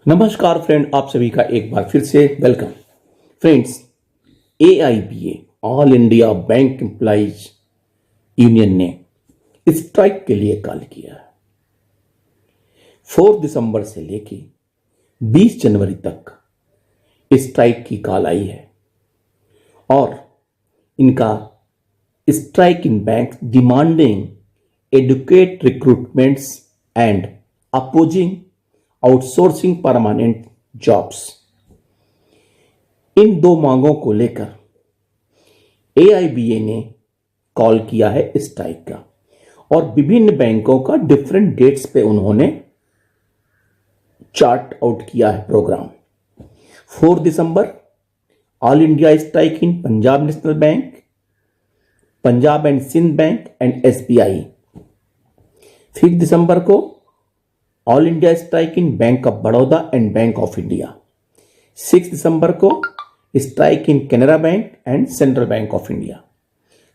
नमस्कार फ्रेंड, आप सभी का एक बार फिर से welcome. Friends, AIBA all India bank employees union ने स्ट्राइक के लिए कॉल किया है। 4 दिसंबर से लेके 20 जनवरी तक स्ट्राइक की कॉल आई है और इनका strike in bank demanding adequate recruitments and opposing outsourcing permanent jobs. इन दो मांगों को लेकर AIBA ने कॉल किया है स्ट्राइक का और विभिन्न बैंकों का डिफरेंट डेट्स पे उन्होंने चार्ट आउट किया है programme. 4 December all India strike in Punjab national bank, Punjab and Sind bank and SBI। 5 दिसंबर को all India strike in bank of Baroda and bank of India. 6 दिसंबर को strike in Canara bank and central bank of India.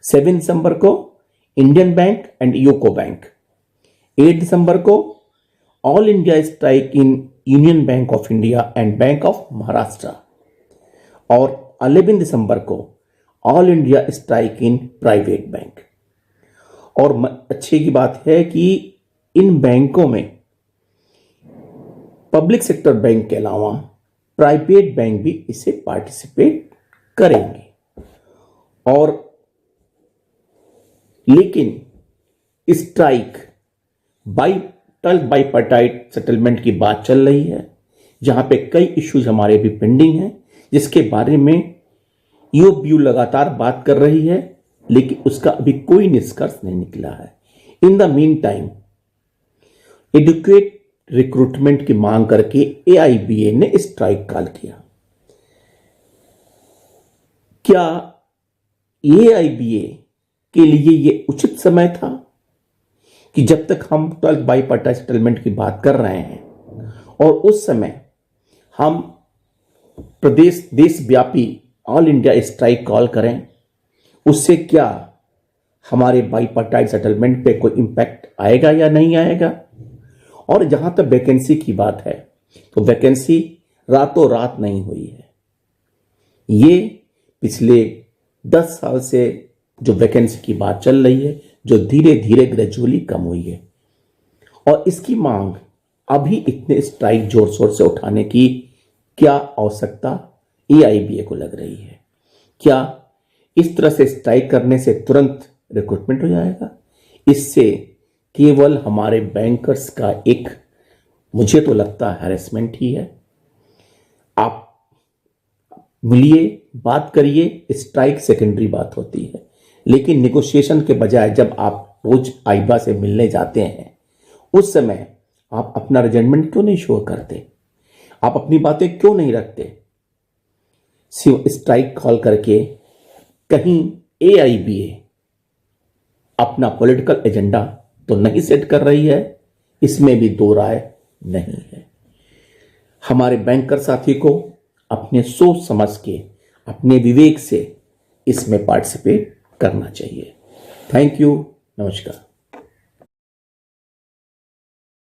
7 दिसंबर को Indian bank and UCO bank. 8 दिसंबर को all India strike in union bank of India and bank of Maharashtra और 11 दिसंबर को all India strike in private bank. और अच्छे की बात है कि इन बैंकों में पब्लिक सेक्टर बैंक के अलावा प्राइवेट बैंक भी इसे पार्टिसिपेट करेंगे। और लेकिन स्ट्राइक बाइपार्टाइट सेटलमेंट की बात चल रही है, जहां पे कई इश्यूज हमारे भी पेंडिंग हैं, जिसके बारे में UOBU लगातार बात कर रही है, लेकिन उसका अभी कोई निष्कर्ष नहीं निकला है। In the meantime adequate recruitment की मांग करके AIBA ने स्ट्राइक कॉल किया। क्या AIBA के लिए यह उचित समय था कि जब तक हम 12th बाइपार्टाइट सेटलमेंट की बात कर रहे हैं और उस समय हम देशव्यापी ऑल इंडिया स्ट्राइक कॉल करें, उससे क्या हमारे बाइपार्टाइट सेटलमेंट पे कोई इंपैक्ट आएगा या नहीं आएगा? और जहां तक वैकेंसी की बात है तो वैकेंसी रातों रात नहीं हुई है। ये पिछले 10 साल से जो वैकेंसी की बात चल रही है, जो धीरे धीरे ग्रेजुअली कम हुई है, और इसकी मांग अभी इतने स्ट्राइक जोर शोर से उठाने की क्या आवश्यकता AIBA को लग रही है? क्या इस तरह से स्ट्राइक करने से तुरंत रिक्रूटमेंट हो जाएगा? इससे केवल हमारे बैंकर्स का एक, मुझे तो लगता है, हैरेसमेंट ही है। आप मिलिए, बात करिए, स्ट्राइक सेकेंडरी बात होती है, लेकिन नेगोशिएशन के बजाय जब आप रोज AIBA से मिलने जाते हैं, उस समय आप अपना रिजेंटमेंट क्यों नहीं शो करते? आप अपनी बातें क्यों नहीं रखते? स्ट्राइक कॉल करके कहीं AIBA अपना पॉलिटिकल एजेंडा तो नहीं सेट कर रही है, इसमें भी दो राय नहीं है। हमारे बैंकर साथी को अपने सोच समझ के, अपने विवेक से इसमें पार्टिसिपेट करना चाहिए। थैंक यू, नमस्कार।